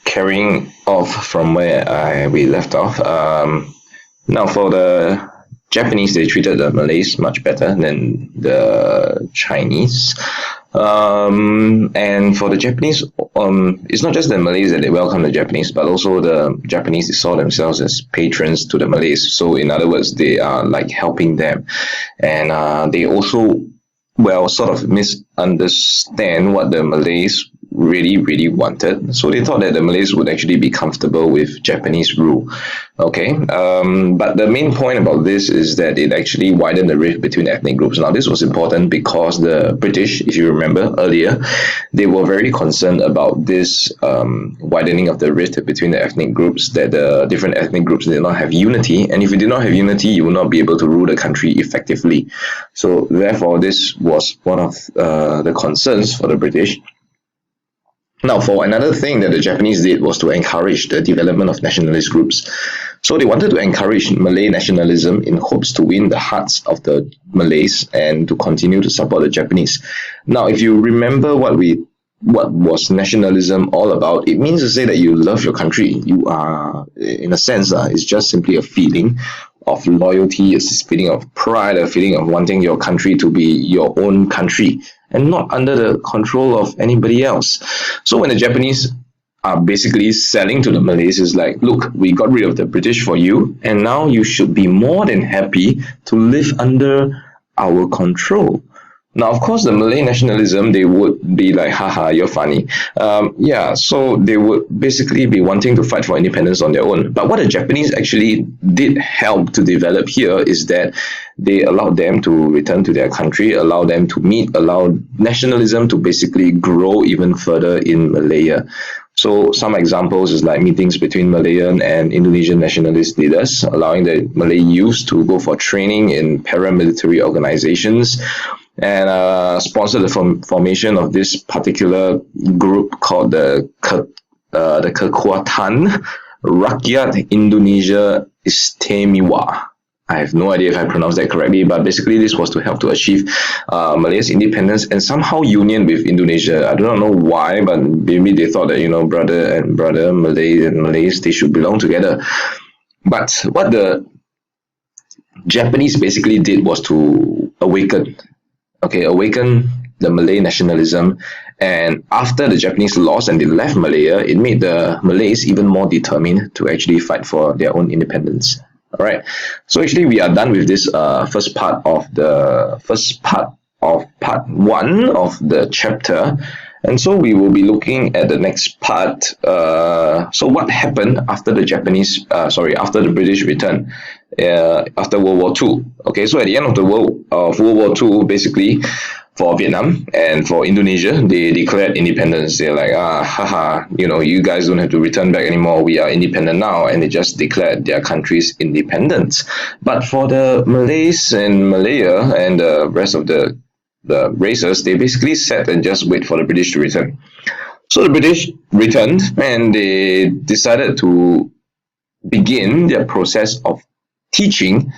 Carrying off from where we left off, now for the Japanese, they treated the Malays much better than the Chinese. And for the Japanese, it's not just the Malays that they welcome the Japanese, but also the Japanese, they saw themselves as patrons to the Malays. So in other words, they are like helping them. And they also, well, sort of misunderstand what the Malays really wanted. So they thought that the Malays would actually be comfortable with Japanese rule. Okay, but the main point about this is that it actually widened the rift between ethnic groups. Now, this was important because the British, if you remember earlier, they were very concerned about this widening of the rift between the ethnic groups, that the different ethnic groups did not have unity. And if you did not have unity, you will not be able to rule the country effectively. So therefore, this was one of the concerns for the British. Now, for another thing that the Japanese did was to encourage the development of nationalist groups. So they wanted to encourage Malay nationalism in hopes to win the hearts of the Malays and to continue to support the Japanese. Now, if you remember what was nationalism all about, it means to say that you love your country. You are, in a sense, it's just simply a feeling of loyalty, a feeling of pride, a feeling of wanting your country to be your own country and not under the control of anybody else. So when the Japanese are basically selling to the Malays, is like, look, we got rid of the British for you, and now you should be more than happy to live under our control. Now, of course, the Malay nationalism, they would be like, haha, you're funny. So they would basically be wanting to fight for independence on their own. But what the Japanese actually did help to develop here is that they allowed them to return to their country, allow them to meet, allow nationalism to basically grow even further in Malaya. So some examples is like meetings between Malayan and Indonesian nationalist leaders, allowing the Malay youths to go for training in paramilitary organizations, and sponsored the formation of this particular group called the Kekuatan Rakyat Indonesia Istimewa. I have no idea if I pronounced that correctly, but basically this was to help to achieve Malay's independence and somehow union with Indonesia. I do not know why, but maybe they thought that, brother and brother, Malay and Malays, they should belong together. But what the Japanese basically did was to awaken the Malay nationalism. And after the Japanese lost and they left Malaya, it made the Malays even more determined to actually fight for their own independence. All right. So actually, we are done with this first part of part one of the chapter. And so we will be looking at the next part. So what happened after the after the British return, after World War II? Okay, so at the end of World War II, basically, for Vietnam and for Indonesia, they declared independence. They're like, you guys don't have to return back anymore. We are independent now, and they just declared their country's independence. But for the Malays and Malaya and the rest of the races, they basically sat and just wait for the British to return. So the British returned and they decided to begin their process of teaching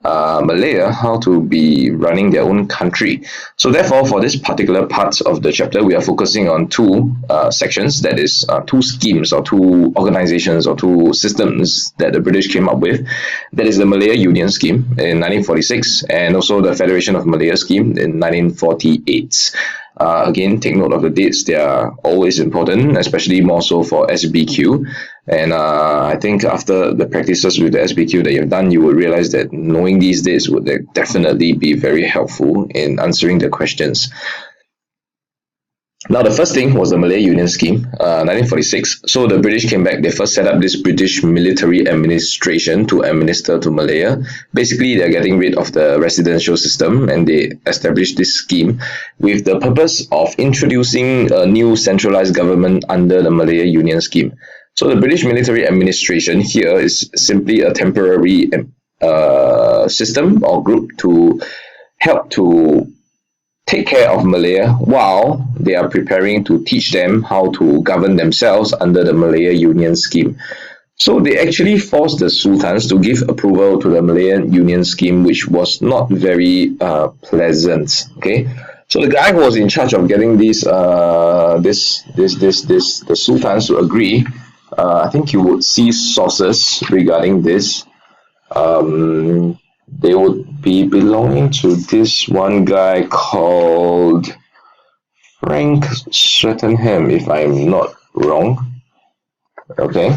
Malaya how to be running their own country. So therefore, for this particular part of the chapter, we are focusing on two sections, that is two schemes or two organizations or two systems that the British came up with. That is the Malaya Union Scheme in 1946 and also the Federation of Malaya Scheme in 1948. Again, take note of the dates. They are always important, especially more so for SBQ. And I think after the practices with the SBQ that you've done, you will realize that knowing these dates would definitely be very helpful in answering the questions. Now, the first thing was the Malay Union Scheme, 1946. So the British came back. They first set up this British military administration to administer to Malaya. Basically, they're getting rid of the residential system, and they established this scheme with the purpose of introducing a new centralized government under the Malaya Union Scheme. So the British military administration here is simply a temporary system or group to help to take care of Malaya while they are preparing to teach them how to govern themselves under the Malaya Union Scheme. So they actually forced the sultans to give approval to the Malayan Union Scheme, which was not very pleasant. Okay, So the guy who was in charge of getting these the sultans to agree, I think you would see sources regarding this. They would be belonging to this one guy called Frank Swettenham, if I'm not wrong. Okay.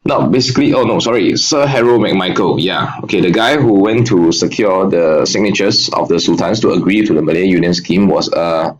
No, basically, oh no, sorry, Sir Harold McMichael. Yeah, okay, the guy who went to secure the signatures of the sultans to agree to the Malay Union scheme was Harold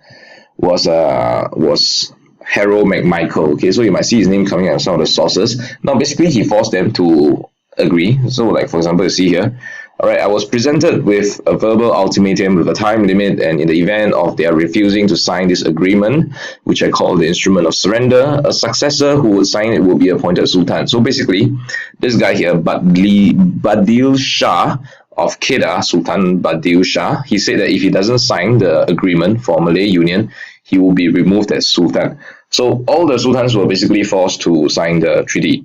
McMichael. Okay, so you might see his name coming out of some of the sources. Now, basically, he forced them to agree. So, like for example, you see here, all right, I was presented with a verbal ultimatum with a time limit, and in the event of their refusing to sign this agreement, which I call the instrument of surrender, a successor who would sign it will be appointed sultan. So basically, this guy here, Badil Shah of Kedah, Sultan Badil Shah, he said that if he doesn't sign the agreement for Malay Union, he will be removed as sultan. So all the sultans were basically forced to sign the treaty.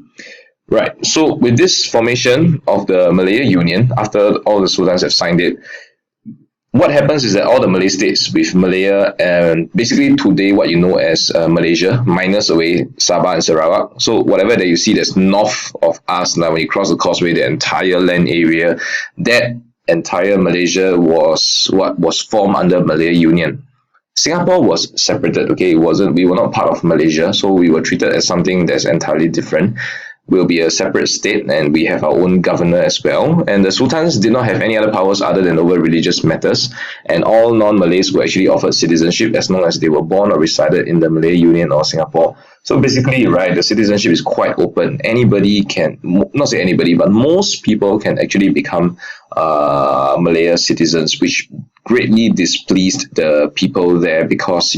Right. So with this formation of the Malaya Union, after all the sultans have signed it, what happens is that all the Malay states with Malaya and basically today what you know as Malaysia minus away Sabah and Sarawak. So whatever that you see that's north of us now, when you cross the causeway, the entire land area, that entire Malaysia was what was formed under Malaya Union. Singapore was separated. Okay, it wasn't. We were not part of Malaysia, so we were treated as something that's entirely different. We'll be a separate state, and we have our own governor as well. And the sultans did not have any other powers other than over religious matters. And all non-Malays were actually offered citizenship as long as they were born or resided in the Malay Union or Singapore. So basically, right, the citizenship is quite open. Anybody can, not say anybody, but most people can actually become Malaya citizens, which greatly displeased the people there because,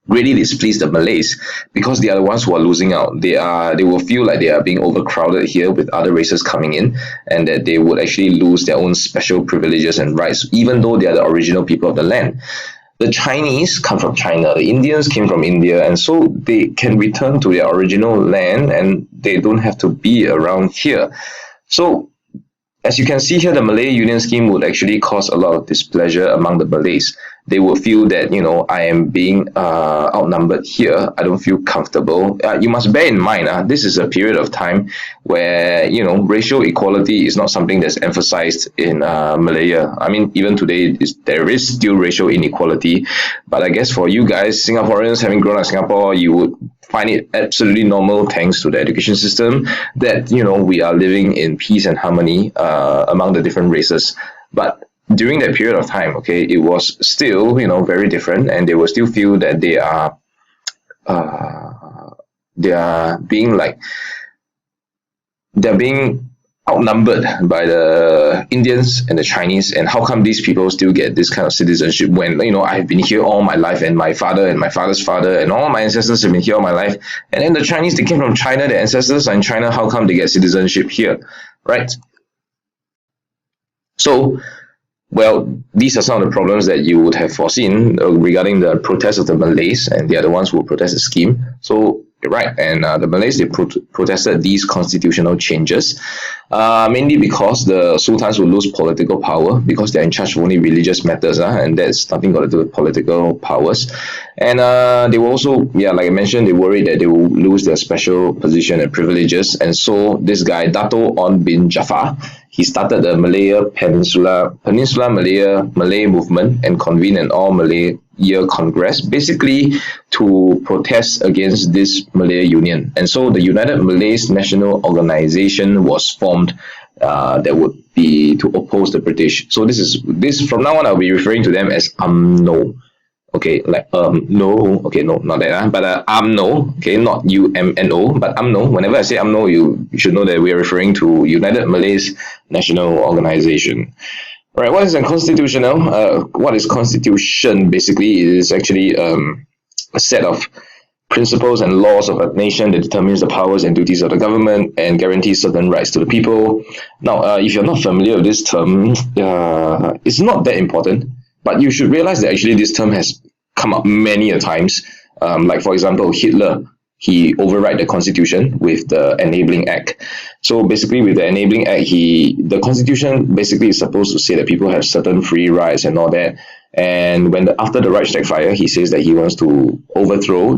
really displease the Malays because they are the ones who are losing out. They will feel like they are being overcrowded here with other races coming in, and that they would actually lose their own special privileges and rights, even though they are the original people of the land. The Chinese come from China, the Indians came from India, and so they can return to their original land and they don't have to be around here. So as you can see here, the Malay Union scheme would actually cause a lot of displeasure among the Malays. They would feel that, I am being outnumbered here. I don't feel comfortable. You must bear in mind, this is a period of time where, racial equality is not something that's emphasized in Malaya. I mean, even today, there is still racial inequality. But I guess for you guys, Singaporeans, having grown up in Singapore, you would find it absolutely normal thanks to the education system that we are living in peace and harmony among the different races. But during that period of time, okay, it was still very different, and they will still feel that they are being outnumbered by the Indians and the Chinese. And how come these people still get this kind of citizenship when I've been here all my life, and my father and my father's father and all my ancestors have been here all my life, and then the Chinese, they came from China, their ancestors are in China, how come they get citizenship here, right? So, well, these are some of the problems that you would have foreseen regarding the protests of the Malays, and they are the ones who protest the scheme. So, right, and the Malays, they protested these constitutional changes, mainly because the sultans will lose political power because they're in charge of only religious matters, and that's nothing got to do with political powers. And they were also, yeah, like I mentioned, they worried that they will lose their special position and privileges. And so this guy, Dato' On bin Jafar, he started the Peninsula Malay movement and convened an all Malay year congress, basically to protest against this Malay Union. And so the United Malays National Organization was formed that would be to oppose the British. So this from now on I'll be referring to them as UMNO. Okay, like no, okay, no, not that, but UMNO, okay, not UMNO, but UMNO. Whenever I say UMNO, you should know that we are referring to United Malays National Organization. All right, what is unconstitutional? What is constitution? Basically, it is actually a set of principles and laws of a nation that determines the powers and duties of the government and guarantees certain rights to the people. Now, if you're not familiar with this term, it's not that important, but you should realize that actually this term has come up many a times. Like for example, Hitler. he override the constitution with the enabling act. So basically with the enabling act, the constitution basically is supposed to say that people have certain free rights and all that. And after the Reichstag fire, he says that he wants to overthrow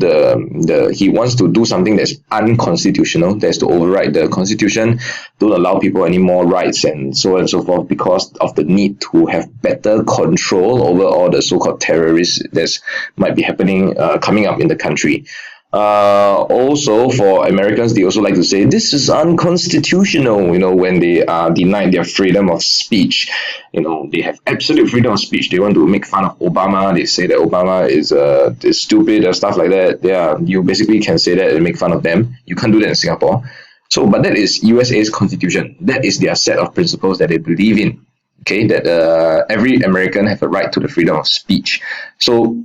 he wants to do something that's unconstitutional, that's to override the constitution, don't allow people any more rights and so on and so forth, because of the need to have better control over all the so-called terrorists that might be happening, coming up in the country. Also, for Americans, they also like to say this is unconstitutional. When they are denied their freedom of speech, they have absolute freedom of speech. They want to make fun of Obama. They say that Obama is stupid or stuff like that. You basically can say that and make fun of them. You can't do that in Singapore. So, but that is USA's constitution. That is their set of principles that they believe in. Okay, that every American have a right to the freedom of speech. So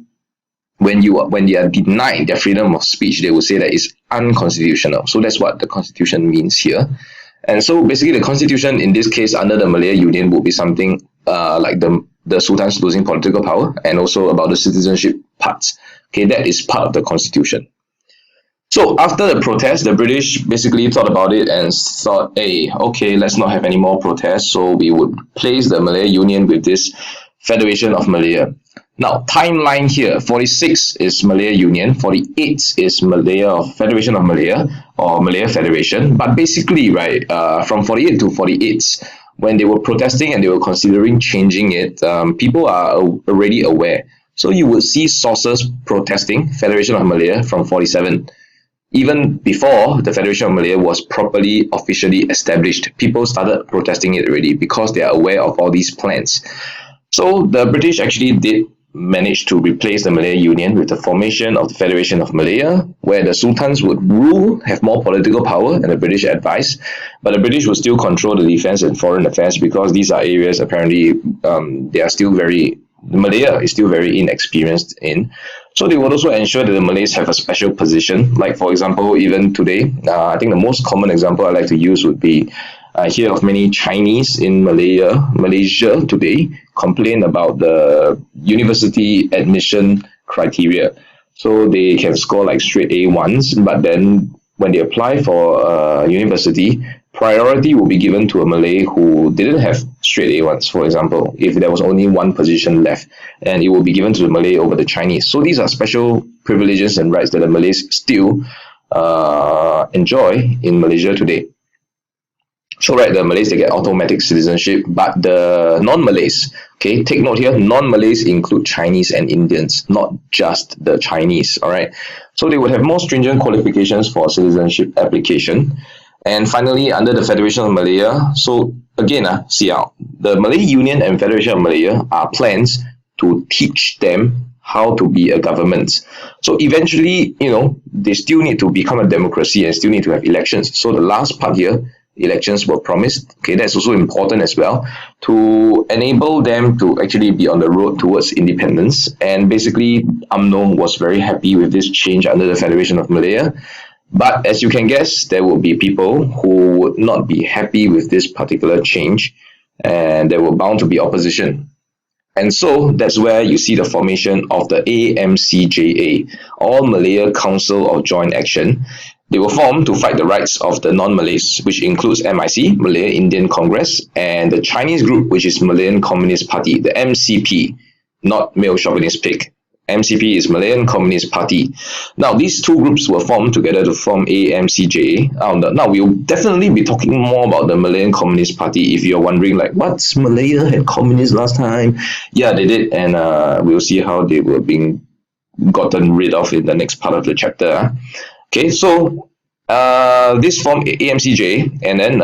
when they are denied their freedom of speech, they will say that it's unconstitutional. So that's what the constitution means here. And so basically the constitution in this case under the Malaya Union would be something like the sultans losing political power, and also about the citizenship parts. Okay, that is part of the constitution. So after the protest, the British basically thought about it and thought, hey, okay, let's not have any more protests. So we would place the Malaya Union with this Federation of Malaya. Now, timeline here, 46 is Malaya Union, 48 is Federation of Malaya, or Malaya Federation. But basically, right, from 48 to 48, when they were protesting and they were considering changing it, people are already aware. So you would see sources protesting Federation of Malaya from 47. Even before the Federation of Malaya was properly officially established, people started protesting it already because they are aware of all these plans. So the British actually did manage to replace the Malaya Union with the formation of the Federation of Malaya, where the sultans would rule, have more political power, and the British advice. But the British would still control the defense and foreign affairs, because these are areas apparently Malaya is still very inexperienced in. So they would also ensure that the Malays have a special position. Like, for example, even today, I think the most common example I like to use would be I hear of many Chinese in Malaysia today complain about the university admission criteria. So they can score like straight A1s, but then when they apply for university, priority will be given to a Malay who didn't have straight A1s, for example, if there was only one position left, and it will be given to the Malay over the Chinese. So these are special privileges and rights that the Malays still enjoy in Malaysia today. So right, the Malays, they get automatic citizenship, but the non-Malays, okay, take note here, non-Malays include Chinese and Indians, not just the Chinese, all right? So they would have more stringent qualifications for citizenship application. And finally, under the Federation of Malaya, so again, the Malay Union and Federation of Malaya are plans to teach them how to be a government. So eventually, they still need to become a democracy and still need to have elections. So the last part here, elections were promised. Okay, that's also important as well, to enable them to actually be on the road towards independence. And basically, UMNO was very happy with this change under the Federation of Malaya. But as you can guess, there will be people who would not be happy with this particular change, and there were bound to be opposition. And so that's where you see the formation of the AMCJA, All Malaya Council of Joint Action. They were formed to fight the rights of the non-Malays, which includes MIC, Malaya Indian Congress, and the Chinese group, which is Malayan Communist Party, the MCP, not male chauvinist pig. MCP is Malayan Communist Party. Now, these two groups were formed together to form AMCJA. Now, we'll definitely be talking more about the Malayan Communist Party if you're wondering, like, what's Malaya had communists last time? Yeah, they did, and we'll see how they were being gotten rid of in the next part of the chapter. Okay, so this formed AMCJ, and then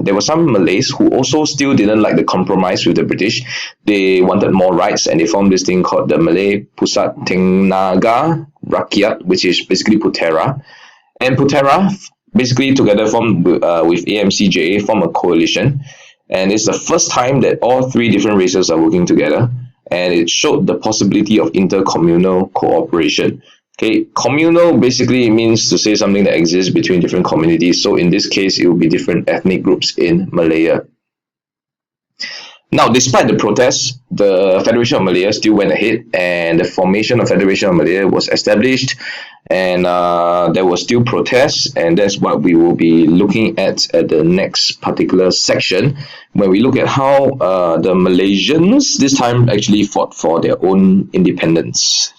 there were some Malays who also still didn't like the compromise with the British. They wanted more rights, and they formed this thing called the Malay Pusat Tenaga Rakyat, which is basically Putera. And Putera, basically together formed with AMCJ, form a coalition. And it's the first time that all three different races are working together, and it showed the possibility of intercommunal cooperation. Okay, communal basically means to say something that exists between different communities. So in this case, it will be different ethnic groups in Malaya. Now, despite the protests, the Federation of Malaya still went ahead, and the formation of Federation of Malaya was established, and there was still protests, and that's what we will be looking at the next particular section, when we look at how the Malaysians this time actually fought for their own independence.